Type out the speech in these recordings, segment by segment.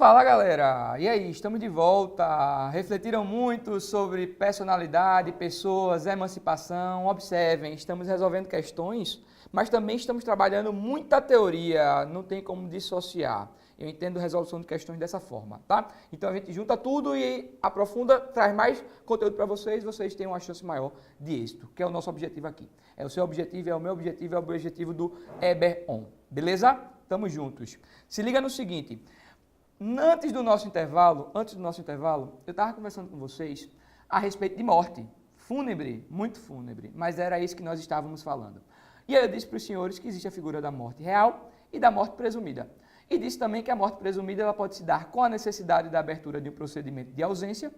Fala galera, e aí, estamos de volta. Refletiram muito sobre personalidade, pessoas, emancipação. Observem, estamos resolvendo questões, mas também estamos trabalhando muita teoria, não tem como dissociar. Eu entendo resolução de questões dessa forma, tá? Então a gente junta tudo e aprofunda, traz mais conteúdo para vocês, vocês têm uma chance maior de êxito, que é o nosso objetivo aqui. É o seu objetivo, é o meu objetivo, é o objetivo do Eber-On, beleza? Tamo juntos. Se liga no seguinte. Antes do nosso intervalo, eu estava conversando com vocês a respeito de morte. Fúnebre, muito fúnebre, mas era isso que nós estávamos falando. E aí eu disse para os senhores que existe a figura da morte real e da morte presumida. E disse também que a morte presumida ela pode se dar com a necessidade da abertura de um procedimento de ausência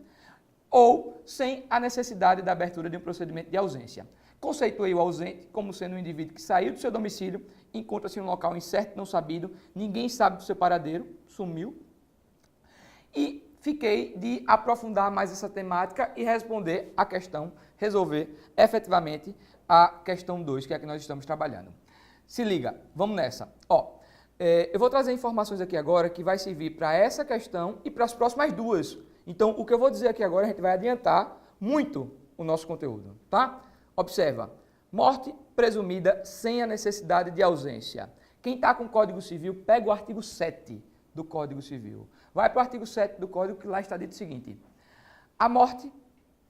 ou sem a necessidade da abertura de um procedimento de ausência. Conceituei o ausente como sendo um indivíduo que saiu do seu domicílio, encontra-se em um local incerto, não sabido, ninguém sabe do seu paradeiro, sumiu. E fiquei de aprofundar mais essa temática e responder a questão, resolver efetivamente a questão 2, que é a que nós estamos trabalhando. Se liga, vamos nessa. Eu vou trazer informações aqui agora que vai servir para essa questão e para as próximas duas. Então, o que eu vou dizer aqui agora, a gente vai adiantar muito o nosso conteúdo, tá? Observa, morte presumida sem a necessidade de ausência. Quem está com o Código Civil, pega o artigo 7 do Código Civil. Vai para o artigo 7 do Código, que lá está dito o seguinte: a morte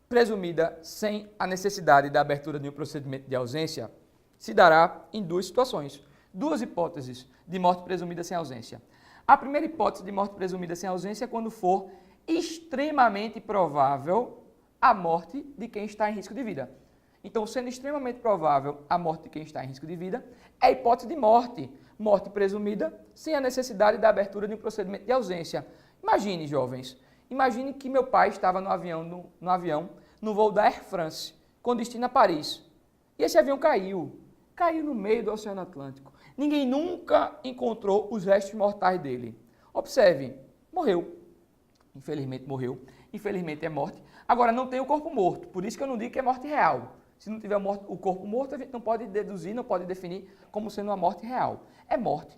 presumida sem a necessidade da abertura de um procedimento de ausência se dará em duas situações, duas hipóteses de morte presumida sem ausência. A primeira hipótese de morte presumida sem ausência é quando for extremamente provável a morte de quem está em risco de vida. Então, sendo extremamente provável a morte de quem está em risco de vida, é a hipótese de morte presumida sem a necessidade da abertura de um procedimento de ausência. Imagine, jovens, imagine que meu pai estava no avião, no voo da Air France, com destino a Paris. E esse avião caiu no meio do Oceano Atlântico. Ninguém nunca encontrou os restos mortais dele. Observe, morreu. Infelizmente morreu. Infelizmente é morte. Agora, não tem o corpo morto, por isso que eu não digo que é morte real. Se não tiver o corpo morto, a gente não pode deduzir, não pode definir como sendo uma morte real. É morte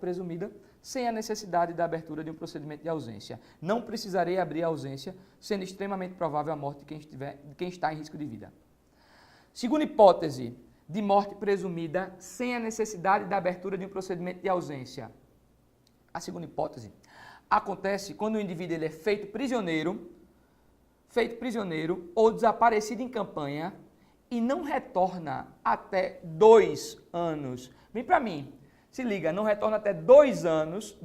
presumida, sem a necessidade da abertura de um procedimento de ausência. Não precisarei abrir a ausência, sendo extremamente provável a morte de quem está em risco de vida. Segunda hipótese de morte presumida, sem a necessidade da abertura de um procedimento de ausência. A segunda hipótese acontece quando o indivíduo ele é feito prisioneiro ou desaparecido em campanha, e não retorna até 2 anos. Vem para mim, se liga, não retorna até 2 anos,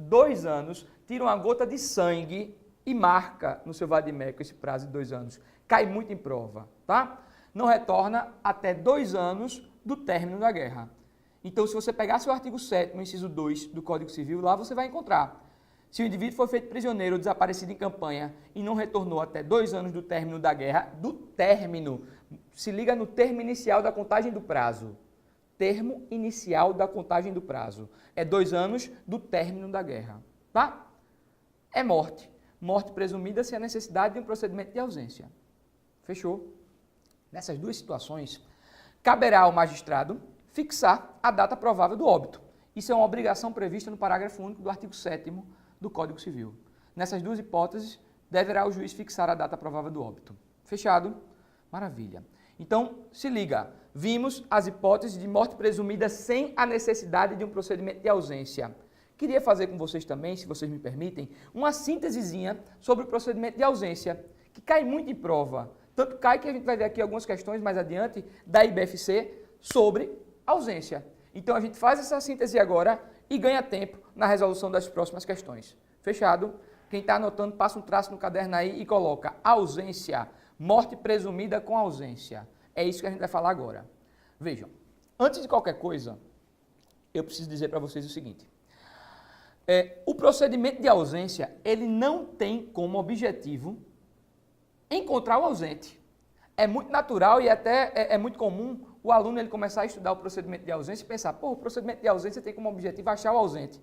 tira uma gota de sangue e marca no seu vadimécum esse prazo de 2 anos. Cai muito em prova, tá? Não retorna até 2 anos do término da guerra. Então, se você pegar seu artigo 7º, inciso 2 do Código Civil, lá você vai encontrar. Se o indivíduo foi feito prisioneiro ou desaparecido em campanha e não retornou até 2 anos do término da guerra, se liga no termo inicial da contagem do prazo. Termo inicial da contagem do prazo. É 2 anos do término da guerra, tá? É morte. Morte presumida sem a necessidade de um procedimento de ausência. Fechou? Nessas duas situações, caberá ao magistrado fixar a data provável do óbito. Isso é uma obrigação prevista no parágrafo único do artigo 7º do Código Civil. Nessas duas hipóteses, deverá o juiz fixar a data provável do óbito. Fechado? Maravilha. Então, se liga, vimos as hipóteses de morte presumida sem a necessidade de um procedimento de ausência. Queria fazer com vocês também, se vocês me permitem, uma síntesezinha sobre o procedimento de ausência, que cai muito em prova. Tanto cai que a gente vai ver aqui algumas questões mais adiante da IBFC sobre ausência. Então, a gente faz essa síntese agora e ganha tempo na resolução das próximas questões. Fechado? Quem está anotando, passa um traço no caderno aí e coloca ausência, morte presumida com ausência. É isso que a gente vai falar agora. Vejam, antes de qualquer coisa, eu preciso dizer para vocês o seguinte. O procedimento de ausência, ele não tem como objetivo encontrar o ausente. É muito natural e até é muito comum o aluno ele começar a estudar o procedimento de ausência e pensar, o procedimento de ausência tem como objetivo achar o ausente.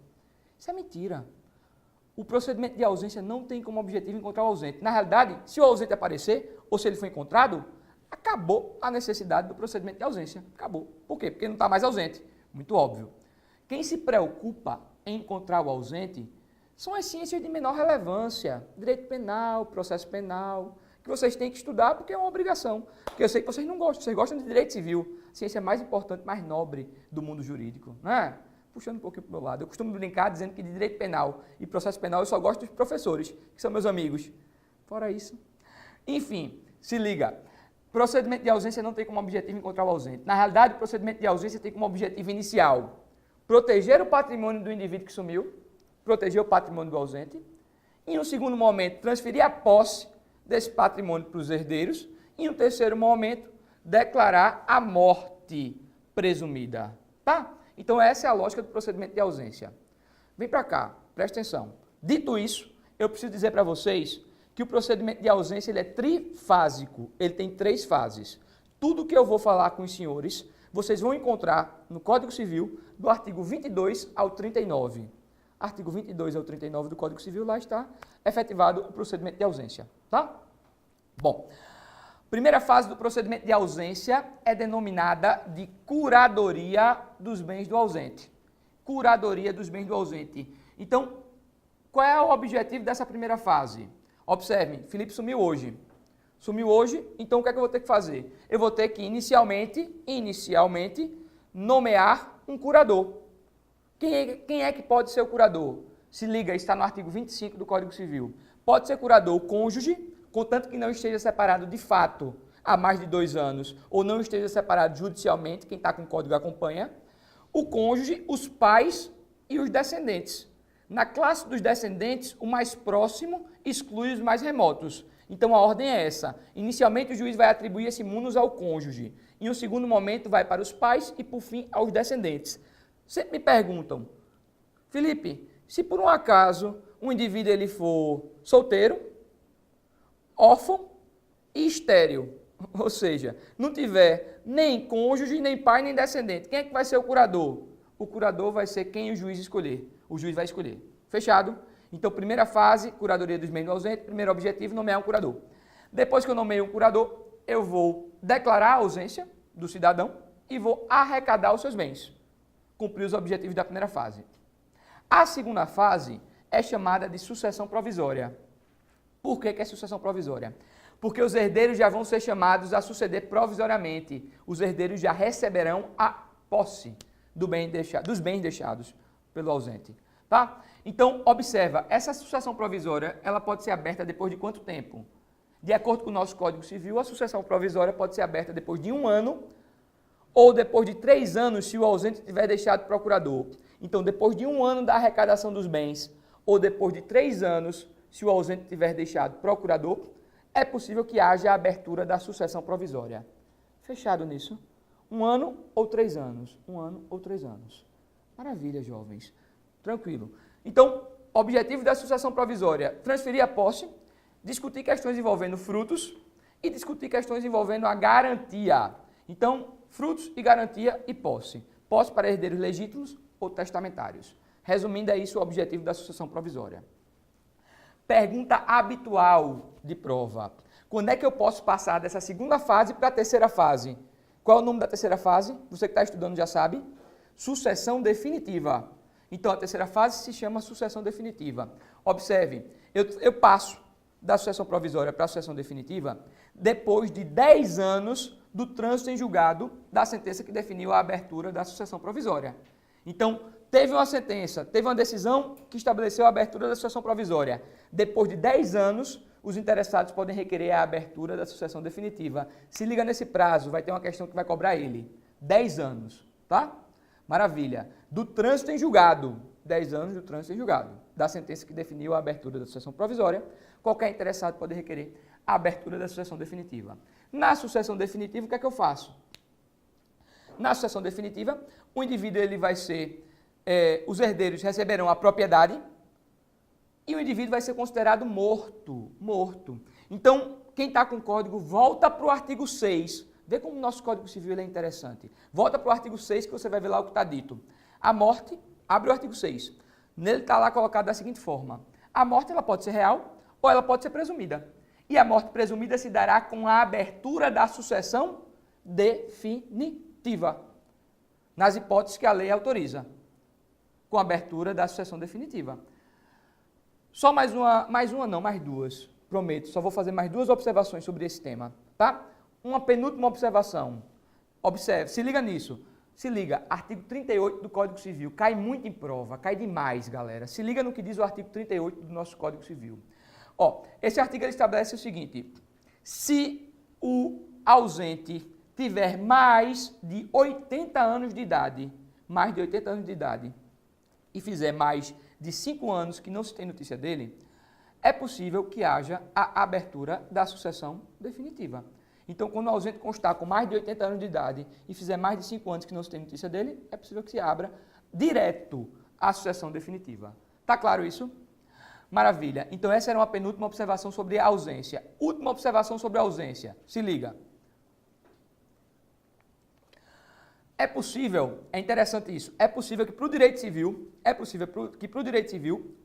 Isso é mentira. O procedimento de ausência não tem como objetivo encontrar o ausente. Na realidade, se o ausente aparecer, ou se ele for encontrado, acabou a necessidade do procedimento de ausência. Acabou. Por quê? Porque não está mais ausente. Muito óbvio. Quem se preocupa em encontrar o ausente são as ciências de menor relevância. Direito penal, processo penal, que vocês têm que estudar porque é uma obrigação. Porque eu sei que vocês não gostam, vocês gostam de direito civil, ciência mais importante, mais nobre do mundo jurídico, não é? Puxando um pouquinho para o meu lado. Eu costumo brincar dizendo que de direito penal e processo penal eu só gosto dos professores, que são meus amigos. Fora isso. Enfim, se liga. Procedimento de ausência não tem como objetivo encontrar o ausente. Na realidade, o procedimento de ausência tem como objetivo inicial proteger o patrimônio do indivíduo que sumiu, proteger o patrimônio do ausente, e no segundo momento, transferir a posse desse patrimônio para os herdeiros, e no terceiro momento, declarar a morte presumida. Tá? Então, essa é a lógica do procedimento de ausência. Vem para cá, presta atenção. Dito isso, eu preciso dizer para vocês que o procedimento de ausência ele é trifásico, ele tem 3 fases. Tudo que eu vou falar com os senhores, vocês vão encontrar no Código Civil, do artigo 22 ao 39. Artigo 22 ao 39 do Código Civil, lá está efetivado o procedimento de ausência. Tá? Bom, primeira fase do procedimento de ausência é denominada de curadoria dos bens do ausente. Curadoria dos bens do ausente. Então, qual é o objetivo dessa primeira fase? Observem, Felipe sumiu hoje. Sumiu hoje, então o que é que eu vou ter que fazer? Eu vou ter que inicialmente nomear um curador. Quem é que pode ser o curador? Se liga, está no artigo 25 do Código Civil. Pode ser curador o cônjuge, contanto que não esteja separado de fato há mais de 2 anos, ou não esteja separado judicialmente, quem está com o código acompanha. O cônjuge, os pais e os descendentes. Na classe dos descendentes, o mais próximo exclui os mais remotos. Então a ordem é essa. Inicialmente o juiz vai atribuir esse munus ao cônjuge. Em um segundo momento vai para os pais e por fim aos descendentes. Sempre me perguntam, Felipe, se por um acaso um indivíduo ele for solteiro, órfão e estéril, ou seja, não tiver nem cônjuge, nem pai, nem descendente, quem é que vai ser o curador? O curador vai ser quem o juiz escolher. O juiz vai escolher. Fechado? Então, primeira fase, curadoria dos bens do ausente. Primeiro objetivo, nomear um curador. Depois que eu nomeio um curador, eu vou declarar a ausência do cidadão e vou arrecadar os seus bens. Cumprir os objetivos da primeira fase. A segunda fase é chamada de sucessão provisória. Por que é sucessão provisória? Porque os herdeiros já vão ser chamados a suceder provisoriamente. Os herdeiros já receberão a posse dos bens deixados pelo ausente. Tá? Então, observa, essa sucessão provisória, ela pode ser aberta depois de quanto tempo? De acordo com o nosso Código Civil, a sucessão provisória pode ser aberta depois de 1 ano ou depois de 3 anos, se o ausente tiver deixado procurador. Então, depois de 1 ano da arrecadação dos bens ou depois de 3 anos, se o ausente tiver deixado procurador, é possível que haja a abertura da sucessão provisória. Fechado nisso? 1 ano ou 3 anos? 1 ano ou 3 anos. Maravilha, jovens. Tranquilo. Então, objetivo da sucessão provisória, transferir a posse, discutir questões envolvendo frutos e discutir questões envolvendo a garantia. Então, frutos e garantia e posse. Posse para herdeiros legítimos ou testamentários. Resumindo, é isso o objetivo da sucessão provisória. Pergunta habitual de prova. Quando é que eu posso passar dessa segunda fase para a terceira fase? Qual é o nome da terceira fase? Você que está estudando já sabe. Sucessão definitiva. Então, a terceira fase se chama sucessão definitiva. Observe, eu passo da sucessão provisória para a sucessão definitiva depois de 10 anos do trânsito em julgado da sentença que definiu a abertura da sucessão provisória. Então, teve uma sentença, teve uma decisão que estabeleceu a abertura da sucessão provisória. Depois de 10 anos, os interessados podem requerer a abertura da sucessão definitiva. Se liga nesse prazo, vai ter uma questão que vai cobrar ele. 10 anos, tá? Maravilha. Do trânsito em julgado, 10 anos do trânsito em julgado, da sentença que definiu a abertura da sucessão provisória, qualquer interessado pode requerer a abertura da sucessão definitiva. Na sucessão definitiva, o que é que eu faço? Na sucessão definitiva, o indivíduo ele vai ser, os herdeiros receberão a propriedade e o indivíduo vai ser considerado morto. Então, quem está com o código, volta para o artigo 6. Vê como o nosso Código Civil é interessante. Volta para o artigo 6 que você vai ver lá o que está dito. A morte, abre o artigo 6. Nele está lá colocado da seguinte forma. A morte ela pode ser real ou ela pode ser presumida. E a morte presumida se dará com a abertura da sucessão definitiva. Nas hipóteses que a lei autoriza. Com a abertura da sucessão definitiva. Só mais uma não, mais duas. Prometo, só vou fazer mais duas observações sobre esse tema, tá? Uma penúltima observação. Observe, se liga nisso. Se liga, artigo 38 do Código Civil. Cai muito em prova, cai demais, galera. Se liga no que diz o artigo 38 do nosso Código Civil. Ó, esse artigo ele estabelece o seguinte: se o ausente tiver mais de 80 anos de idade, e fizer mais de 5 anos que não se tem notícia dele, é possível que haja a abertura da sucessão definitiva. Então, quando o ausente constar com mais de 80 anos de idade e fizer mais de 5 anos que não se tem notícia dele, é possível que se abra direto a sucessão definitiva. Tá claro isso? Maravilha. Então, essa era uma penúltima observação sobre a ausência. Última observação sobre a ausência. Se liga. É possível, é interessante isso, é possível que para o direito civil,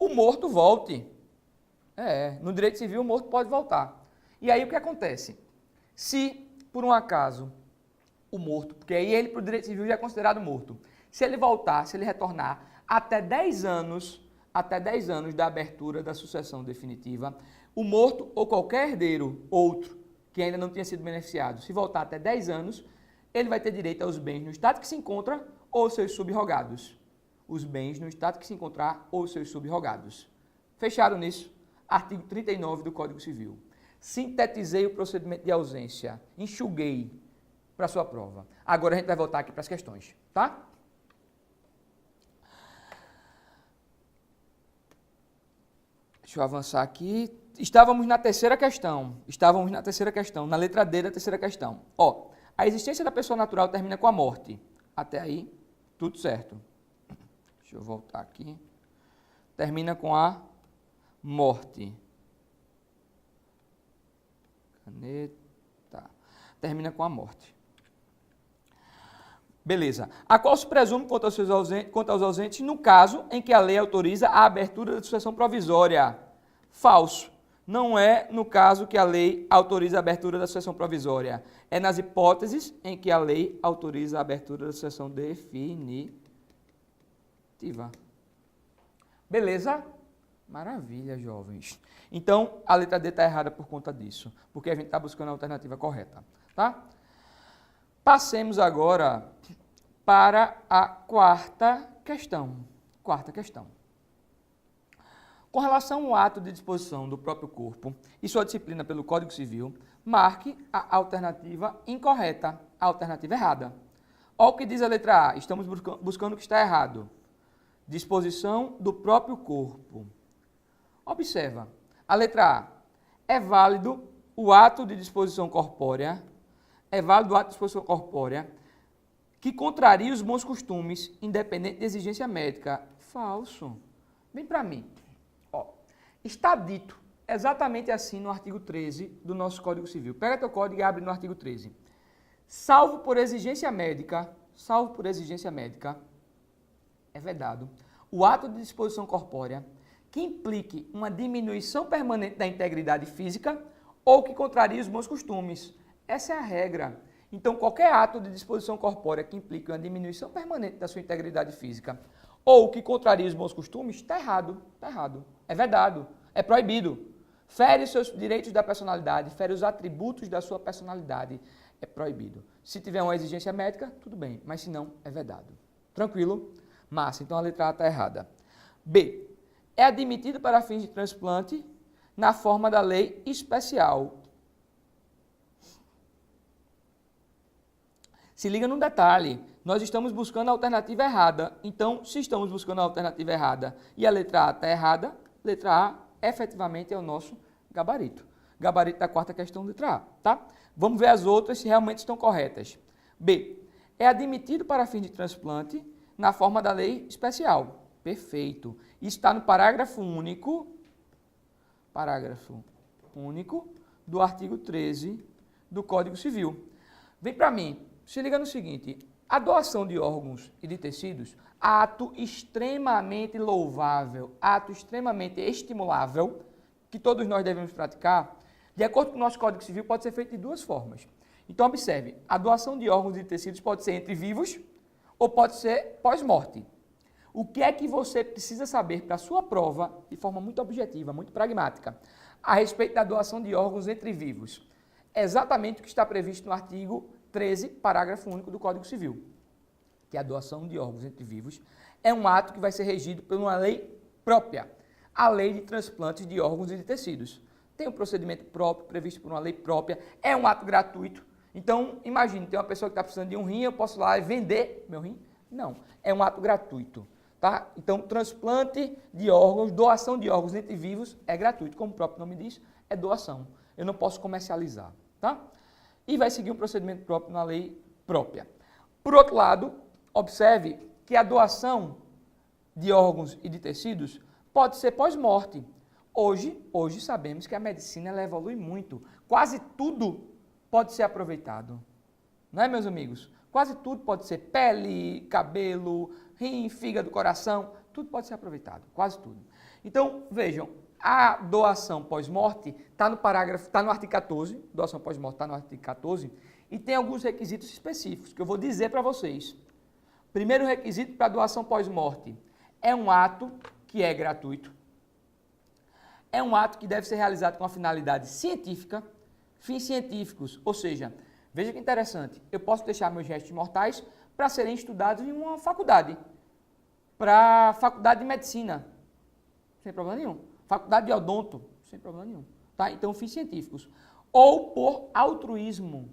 o morto volte. No direito civil o morto pode voltar. E aí o que acontece? Se, por um acaso, o morto, porque aí ele para o direito civil já é considerado morto, se ele voltar, se ele retornar até 10 anos da abertura da sucessão definitiva, o morto ou qualquer herdeiro, outro, que ainda não tinha sido beneficiado, se voltar até 10 anos, ele vai ter direito aos bens no estado que se encontra ou seus subrogados. Os bens no estado que se encontrar ou seus subrogados. Fechado nisso? Artigo 39 do Código Civil. Sintetizei o procedimento de ausência. Enxuguei para a sua prova. Agora a gente vai voltar aqui para as questões, tá? Deixa eu avançar aqui. Estávamos na terceira questão, na letra D da terceira questão. Ó, a existência da pessoa natural termina com a morte. Até aí, tudo certo. Deixa eu voltar aqui. Termina com a morte. Caneta. Termina com a morte. Beleza. A qual se presume quanto aos ausentes no caso em que a lei autoriza a abertura da sucessão provisória. Falso. Não é no caso que a lei autoriza a abertura da sucessão provisória. É nas hipóteses em que a lei autoriza a abertura da sucessão definitiva. Beleza? Maravilha, jovens. Então, a letra D está errada por conta disso, porque a gente está buscando a alternativa correta, tá? Passemos agora para a quarta questão. Com relação ao ato de disposição do próprio corpo e sua disciplina pelo Código Civil, marque a alternativa incorreta, a alternativa errada. Olha o que diz a letra A, estamos buscando o que está errado. Disposição do próprio corpo. Observa, a letra A, é válido o ato de disposição corpórea, que contraria os bons costumes, independente de exigência médica. Falso. Vem para mim. Ó, está dito exatamente assim no artigo 13 do nosso Código Civil. Pega teu código e abre no artigo 13. Salvo por exigência médica, é vedado o ato de disposição corpórea que implique uma diminuição permanente da integridade física ou que contrarie os bons costumes. Essa é a regra. Então, qualquer ato de disposição corpórea que implique uma diminuição permanente da sua integridade física ou que contrarie os bons costumes, está errado, é vedado, é proibido. Fere os seus direitos da personalidade, fere os atributos da sua personalidade, é proibido. Se tiver uma exigência médica, tudo bem, mas se não, é vedado. Tranquilo? Massa, então a letra A está errada. B. É admitido para fins de transplante na forma da lei especial. Se liga num detalhe, nós estamos buscando a alternativa errada. Então, se estamos buscando a alternativa errada e a letra A está errada, letra A efetivamente é o nosso gabarito. Gabarito da quarta questão, letra A, tá? Vamos ver as outras se realmente estão corretas. B. É admitido para fins de transplante na forma da lei especial. Perfeito. Isso está no parágrafo único do artigo 13 do Código Civil. Vem para mim, se liga no seguinte, a doação de órgãos e de tecidos, ato extremamente louvável, ato extremamente estimulável, que todos nós devemos praticar, de acordo com o nosso Código Civil, pode ser feito de duas formas. Então, observe, a doação de órgãos e tecidos pode ser entre vivos ou pode ser pós-morte. O que é que você precisa saber para a sua prova, de forma muito objetiva, muito pragmática, a respeito da doação de órgãos entre vivos? É exatamente o que está previsto no artigo 13, parágrafo único do Código Civil, que a doação de órgãos entre vivos é um ato que vai ser regido por uma lei própria, a Lei de Transplantes de Órgãos e de Tecidos. Tem um procedimento próprio, previsto por uma lei própria, é um ato gratuito. Então, imagine, tem uma pessoa que está precisando de um rim, eu posso ir lá e vender meu rim? Não, é um ato gratuito. Tá? Então, transplante de órgãos, doação de órgãos entre vivos é gratuito, como o próprio nome diz, é doação. Eu não posso comercializar. Tá? E vai seguir um procedimento próprio na lei própria. Por outro lado, observe que a doação de órgãos e de tecidos pode ser pós-morte. Hoje sabemos que a medicina ela evolui muito. Quase tudo pode ser aproveitado. Não é, meus amigos? Quase tudo pode ser pele, cabelo, rim, fígado, coração, tudo pode ser aproveitado, quase tudo. Então, vejam, a doação pós-morte está no artigo 14, doação pós-morte está no artigo 14, e tem alguns requisitos específicos que eu vou dizer para vocês. Primeiro requisito para a doação pós-morte é um ato que é gratuito, é um ato que deve ser realizado com a finalidade científica, fins científicos, ou seja, veja que interessante, eu posso deixar meus restos mortais para serem estudados em uma faculdade, para faculdade de medicina, sem problema nenhum, faculdade de odonto, sem problema nenhum, tá? Então, fins científicos. Ou por altruísmo,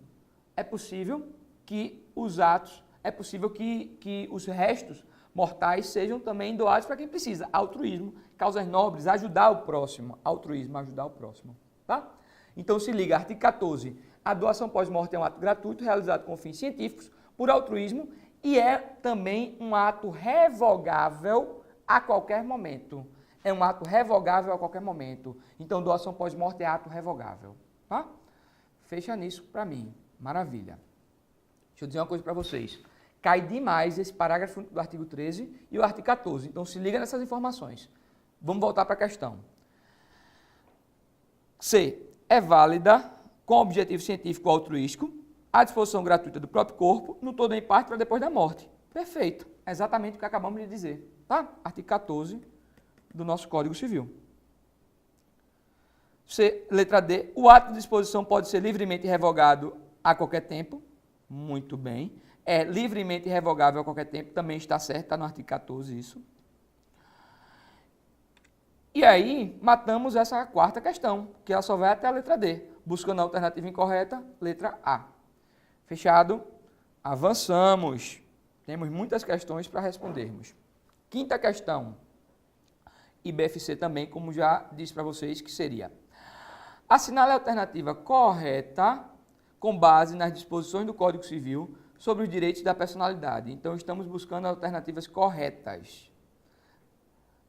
é possível que os atos, é possível que os restos mortais sejam também doados para quem precisa, altruísmo, causas nobres, ajudar o próximo, altruísmo, ajudar o próximo, tá? Então, se liga, artigo 14, a doação pós-morte é um ato gratuito realizado com fins científicos, por altruísmo, e é também um ato revogável a qualquer momento. É um ato revogável a qualquer momento. Então, doação pós-morte é ato revogável. Tá? Fecha nisso para mim. Maravilha. Deixa eu dizer uma coisa para vocês. Cai demais esse parágrafo do artigo 13 e o artigo 14. Então, se liga nessas informações. Vamos voltar para a questão. C. É válida com objetivo científico ou altruístico, à disposição gratuita do próprio corpo, no todo ou em parte, para depois da morte. Perfeito. É exatamente o que acabamos de dizer. Tá? Artigo 14 do nosso Código Civil. C, letra D. O ato de disposição pode ser livremente revogado a qualquer tempo. Muito bem. É livremente revogável a qualquer tempo. Também está certo. Está no artigo 14 isso. E aí, matamos essa quarta questão, que ela só vai até a letra D. Buscando a alternativa incorreta, letra A. Fechado? Avançamos. Temos muitas questões para respondermos. Quinta questão. E BFC também, como já disse para vocês, que seria: assinale a alternativa correta com base nas disposições do Código Civil sobre os direitos da personalidade. Então, estamos buscando alternativas corretas.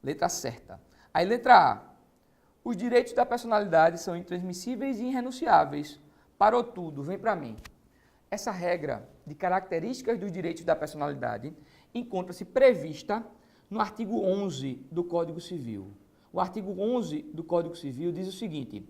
Letra certa. Aí, letra A. Os direitos da personalidade são intransmissíveis e irrenunciáveis. Parou tudo, vem para mim. Essa regra de características dos direitos da personalidade encontra-se prevista no artigo 11 do Código Civil. O artigo 11 do Código Civil diz o seguinte: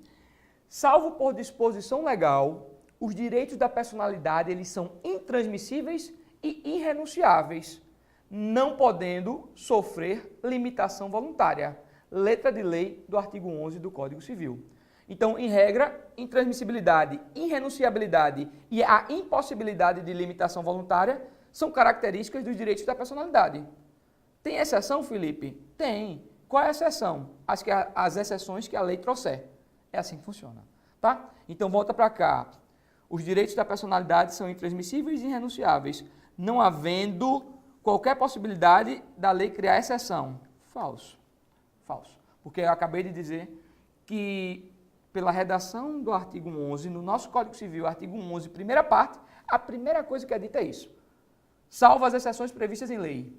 salvo por disposição legal, os direitos da personalidade eles são intransmissíveis e irrenunciáveis, não podendo sofrer limitação voluntária. Letra de lei do artigo 11 do Código Civil. Então, em regra, intransmissibilidade, irrenunciabilidade e a impossibilidade de limitação voluntária são características dos direitos da personalidade. Tem exceção, Felipe? Tem. Qual é a exceção? As exceções que a lei trouxer. É assim que funciona. Tá? Então, volta para cá. Os direitos da personalidade são intransmissíveis e irrenunciáveis, não havendo qualquer possibilidade da lei criar exceção. Falso. Falso. Porque eu acabei de dizer que, pela redação do artigo 11, no nosso Código Civil, artigo 11, primeira parte, a primeira coisa que é dita é isso. Salvo as exceções previstas em lei.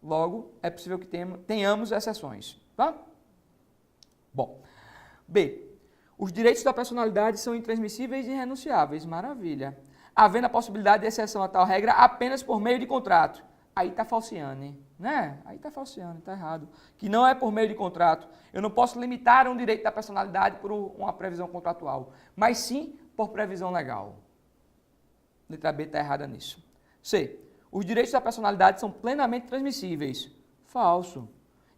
Logo, é possível que tenhamos exceções. Tá? Bom. B. Os direitos da personalidade são intransmissíveis e irrenunciáveis. Maravilha. Havendo a possibilidade de exceção a tal regra apenas por meio de contrato. Aí está falseando, né? Aí está falseando, está errado. Que não é por meio de contrato. Eu não posso limitar um direito da personalidade por uma previsão contratual, mas sim por previsão legal. Letra B está errada nisso. C. Os direitos da personalidade são plenamente transmissíveis. Falso.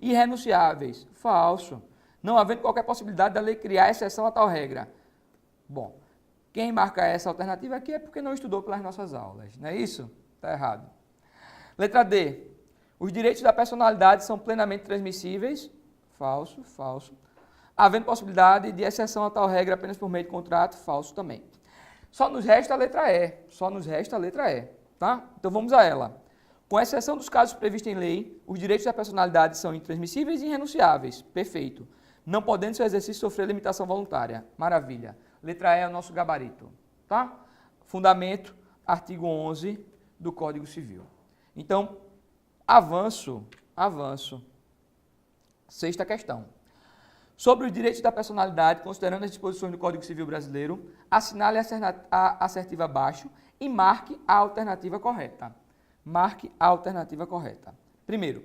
Irrenunciáveis? Falso. Não havendo qualquer possibilidade da lei criar exceção a tal regra. Bom, quem marca essa alternativa aqui é porque não estudou pelas nossas aulas, não é isso? Está errado. Letra D. Os direitos da personalidade são plenamente transmissíveis? Falso, falso. Havendo possibilidade de exceção a tal regra apenas por meio de contrato? Falso também. Só nos resta a letra E. Só nos resta a letra E, tá? Então vamos a ela. Com exceção dos casos previstos em lei, os direitos da personalidade são intransmissíveis e irrenunciáveis. Perfeito. Não podendo seu exercício sofrer limitação voluntária. Maravilha. Letra E é o nosso gabarito, tá? Fundamento, artigo 11 do Código Civil. Então, avanço. Sexta questão. Sobre os direitos da personalidade, considerando as disposições do Código Civil Brasileiro, assinale a assertiva abaixo e marque a alternativa correta. Marque a alternativa correta. Primeiro,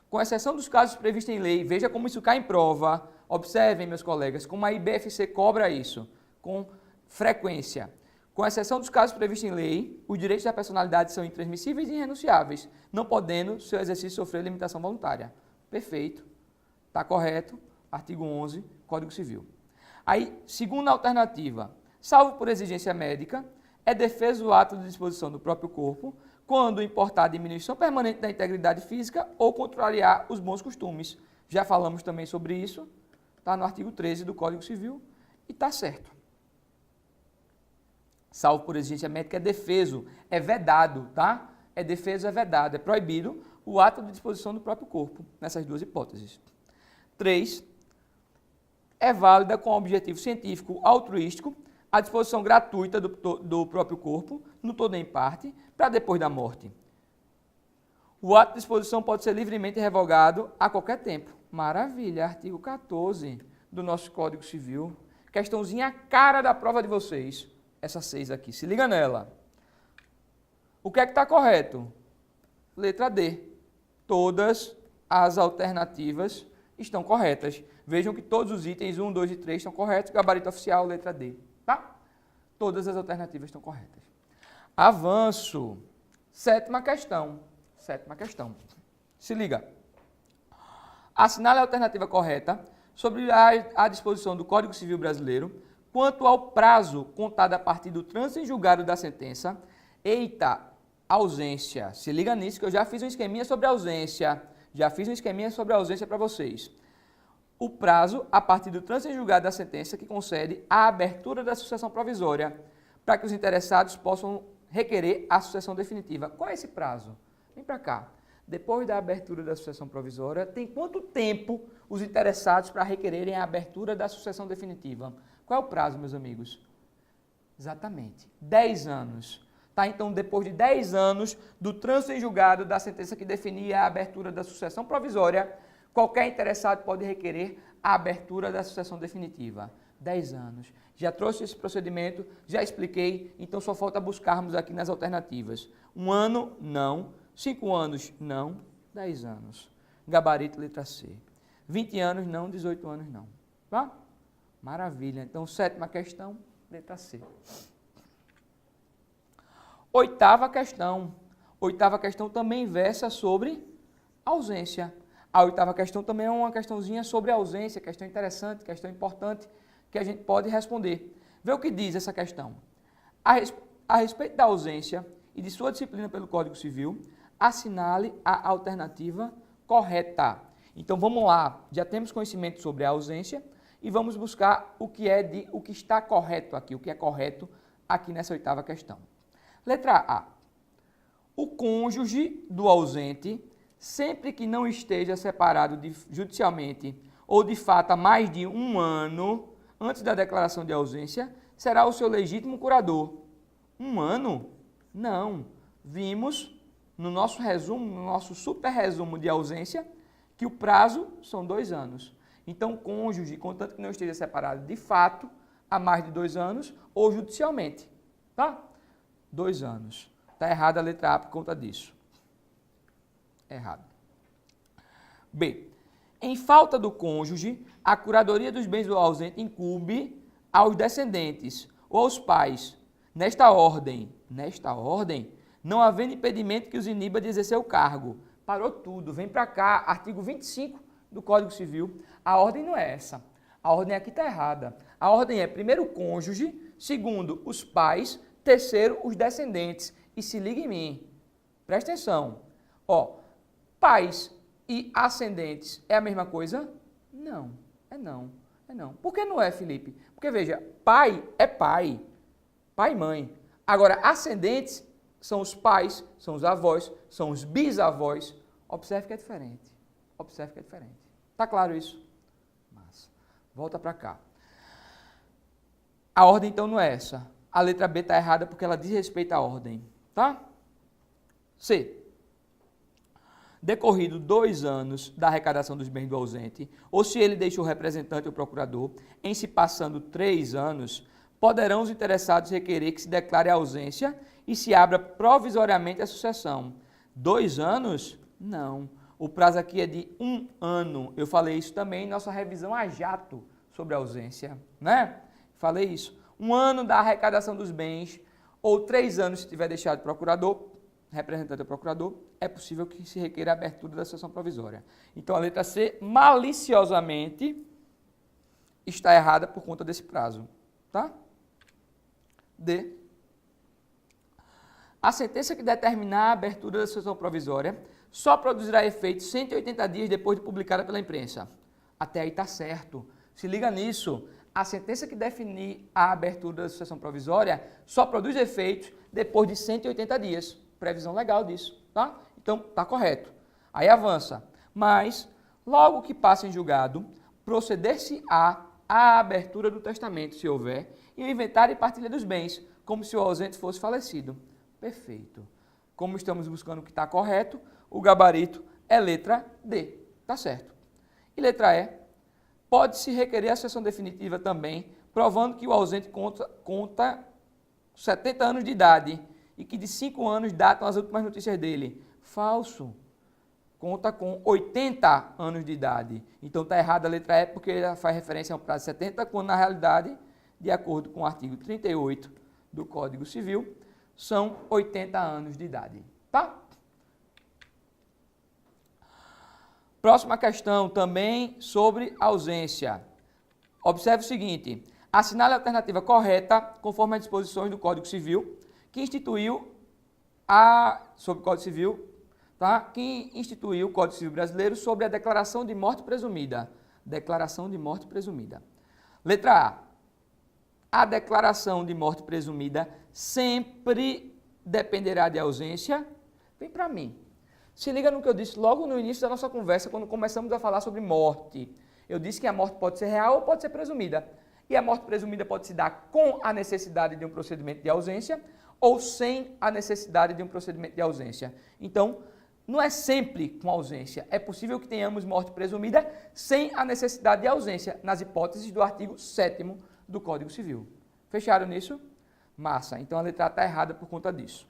com exceção dos casos previstos em lei, veja como isso cai em prova. Observem, meus colegas, como a IBFC cobra isso com frequência. Com exceção dos casos previstos em lei, os direitos da personalidade são intransmissíveis e irrenunciáveis, não podendo seu exercício sofrer limitação voluntária. Perfeito. Está correto. Artigo 11, Código Civil. Aí, segunda alternativa, salvo por exigência médica, é defeso o ato de disposição do próprio corpo quando importar a diminuição permanente da integridade física ou contrariar os bons costumes. Já falamos também sobre isso, está no artigo 13 do Código Civil e está certo. Salvo por exigência médica é defeso, é vedado, tá? É defeso, é vedado, é proibido o ato de disposição do próprio corpo, nessas duas hipóteses. 3. É válida com objetivo científico altruístico a disposição gratuita do próprio corpo, no todo ou em parte, para depois da morte. O ato de disposição pode ser livremente revogado a qualquer tempo. Maravilha, artigo 14 do nosso Código Civil. Questãozinha cara da prova de vocês. Essa 6 aqui, se liga nela. O que é que está correto? Letra D. Todas as alternativas estão corretas. Vejam que todos os itens 1, 2 e 3 estão corretos. Gabarito oficial, letra D. Tá? Todas as alternativas estão corretas. Avanço. Sétima questão. Se liga. Assinale a alternativa correta sobre a disposição do Código Civil Brasileiro quanto ao prazo contado a partir do trânsito em julgado da sentença. Eita, ausência. Se liga nisso que eu já fiz um esqueminha sobre ausência. Para vocês. O prazo a partir do trânsito em julgado da sentença que concede a abertura da sucessão provisória para que os interessados possam requerer a sucessão definitiva. Qual é esse prazo? Vem para cá. Depois da abertura da sucessão provisória, tem quanto tempo os interessados para requererem a abertura da sucessão definitiva? Qual é o prazo, meus amigos? Exatamente, 10 anos. Tá? Então, depois de 10 anos do trânsito em julgado da sentença que definia a abertura da sucessão provisória, qualquer interessado pode requerer a abertura da sucessão definitiva. 10 anos. Já trouxe esse procedimento, já expliquei, então só falta buscarmos aqui nas alternativas. 1 ano, não. 5 anos, não. 10 anos. Gabarito, letra C. 20 anos, não. 18 anos, não. Tá? Maravilha. Então, sétima questão, letra C. Oitava questão. Oitava questão também versa sobre ausência. A oitava questão também é uma questãozinha sobre ausência, questão interessante, questão importante, que a gente pode responder. Vê o que diz essa questão. A respeito da ausência e de sua disciplina pelo Código Civil, assinale a alternativa correta. Então vamos lá, já temos conhecimento sobre a ausência e vamos buscar o que está correto aqui, o que é correto aqui nessa oitava questão. Letra A. O cônjuge do ausente, sempre que não esteja separado judicialmente ou de fato há mais de 1 ano antes da declaração de ausência, será o seu legítimo curador. 1 ano? Não. Vimos no nosso resumo, no nosso super resumo de ausência, que o prazo são 2 anos. Então, cônjuge, contanto que não esteja separado de fato há mais de 2 anos ou judicialmente. Tá? 2 anos. Está errada a letra A por conta disso. Errado. B. Em falta do cônjuge, a curadoria dos bens do ausente incumbe aos descendentes ou aos pais. Nesta ordem, não havendo impedimento que os iniba de exercer o cargo. Parou tudo, vem para cá, artigo 25 do Código Civil. A ordem não é essa. A ordem aqui está errada. A ordem é primeiro o cônjuge, segundo os pais, terceiro os descendentes. E se liga em mim, presta atenção. Ó, pais e ascendentes é a mesma coisa? Não, é não, é não. Por que não é, Felipe? Porque veja, pai é pai, pai e mãe. Agora, ascendentes são os pais, são os avós, são os bisavós. Observe que é diferente. Observe que é diferente. Tá claro isso? Massa. Volta para cá. A ordem, então, não é essa. A letra B está errada porque ela diz respeito à ordem. Tá? C. Decorrido 2 anos da arrecadação dos bens do ausente, ou se ele deixou o representante ou procurador, em se passando 3 anos, poderão os interessados requerer que se declare a ausência e se abra provisoriamente a sucessão. 2 anos? Não. O prazo aqui é de 1 ano. Eu falei isso também em nossa revisão a jato sobre a ausência, né? Falei isso. 1 ano da arrecadação dos bens, ou 3 anos se tiver deixado procurador, representante ou procurador, é possível que se requeira a abertura da sessão provisória. Então, a letra C, maliciosamente, está errada por conta desse prazo. Tá? D. A sentença que determinar a abertura da sessão provisória só produzirá efeito 180 dias depois de publicada pela imprensa. Até aí está certo. Se liga nisso. A sentença que definir a abertura da sessão provisória só produz efeitos depois de 180 dias. Previsão legal disso, tá? Então, tá correto. Aí avança. Mas, logo que passe em julgado, proceder-se-á à abertura do testamento, se houver, e o inventário e partilha dos bens, como se o ausente fosse falecido. Perfeito. Como estamos buscando o que está correto, o gabarito é letra D. Tá certo. E letra E, pode-se requerer a sessão definitiva também, provando que o ausente conta 70 anos de idade e que de 5 anos datam as últimas notícias dele. Falso. Conta com 80 anos de idade. Então está errada a letra E porque ela faz referência a um prazo de 70, quando na realidade, de acordo com o artigo 38 do Código Civil, são 80 anos de idade. Tá? Próxima questão também sobre ausência. Observe o seguinte: assinale a alternativa correta conforme as disposições do Código Civil, que instituiu sobre o Código Civil, tá? Que instituiu o Código Civil brasileiro sobre a declaração de morte presumida. Declaração de morte presumida. Letra A. A declaração de morte presumida sempre dependerá de ausência. Vem para mim. Se liga no que eu disse logo no início da nossa conversa, quando começamos a falar sobre morte. Eu disse que a morte pode ser real ou pode ser presumida. E a morte presumida pode se dar com a necessidade de um procedimento de ausência ou sem a necessidade de um procedimento de ausência. Então, não é sempre com ausência. É possível que tenhamos morte presumida sem a necessidade de ausência, nas hipóteses do artigo 7º do Código Civil. Fecharam nisso? Massa. Então, a letra A está errada por conta disso.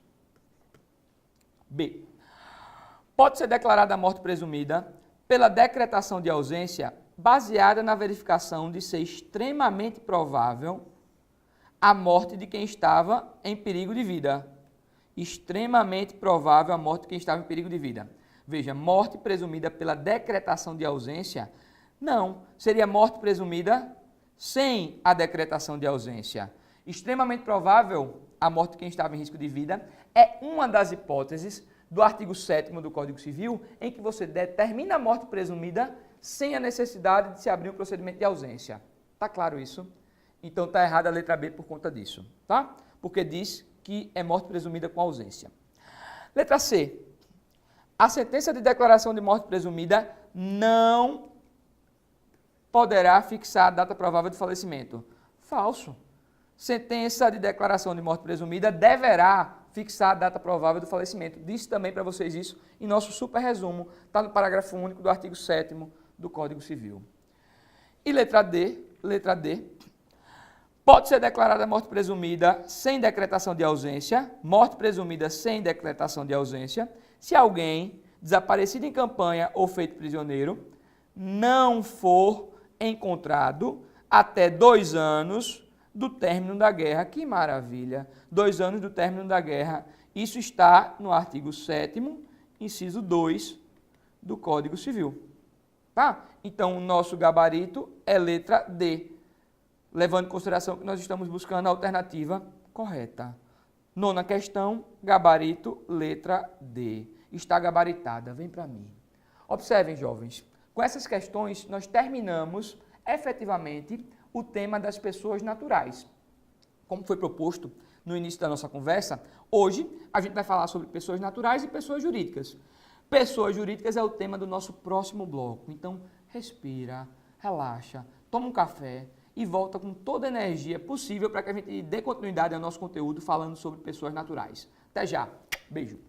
B. Pode ser declarada a morte presumida pela decretação de ausência baseada na verificação de ser extremamente provável a morte de quem estava em perigo de vida. Extremamente provável a morte de quem estava em perigo de vida. Veja, morte presumida pela decretação de ausência, não, seria morte presumida sem a decretação de ausência. Extremamente provável a morte de quem estava em risco de vida é uma das hipóteses do artigo 7º do Código Civil, em que você determina a morte presumida sem a necessidade de se abrir um procedimento de ausência. Tá claro isso? Então está errada a letra B por conta disso, tá? Porque diz que é morte presumida com ausência. Letra C. A sentença de declaração de morte presumida não poderá fixar a data provável de falecimento. Falso. Sentença de declaração de morte presumida deverá fixar a data provável do falecimento. Disse também para vocês isso em nosso super resumo, está no parágrafo único do artigo 7º do Código Civil. E letra D, pode ser declarada morte presumida sem decretação de ausência, morte presumida sem decretação de ausência, se alguém desaparecido em campanha ou feito prisioneiro não for encontrado até 2 anos do término da guerra. Que maravilha! 2 anos do término da guerra. Isso está no artigo 7º, inciso 2 do Código Civil. Tá? Então, o nosso gabarito é letra D, levando em consideração que nós estamos buscando a alternativa correta. Nona questão, gabarito, letra D. Está gabaritada, vem para mim. Observem, jovens, com essas questões nós terminamos efetivamente o tema das pessoas naturais. Como foi proposto no início da nossa conversa, hoje a gente vai falar sobre pessoas naturais e pessoas jurídicas. Pessoas jurídicas é o tema do nosso próximo bloco. Então, respira, relaxa, toma um café e volta com toda a energia possível para que a gente dê continuidade ao nosso conteúdo falando sobre pessoas naturais. Até já. Beijo.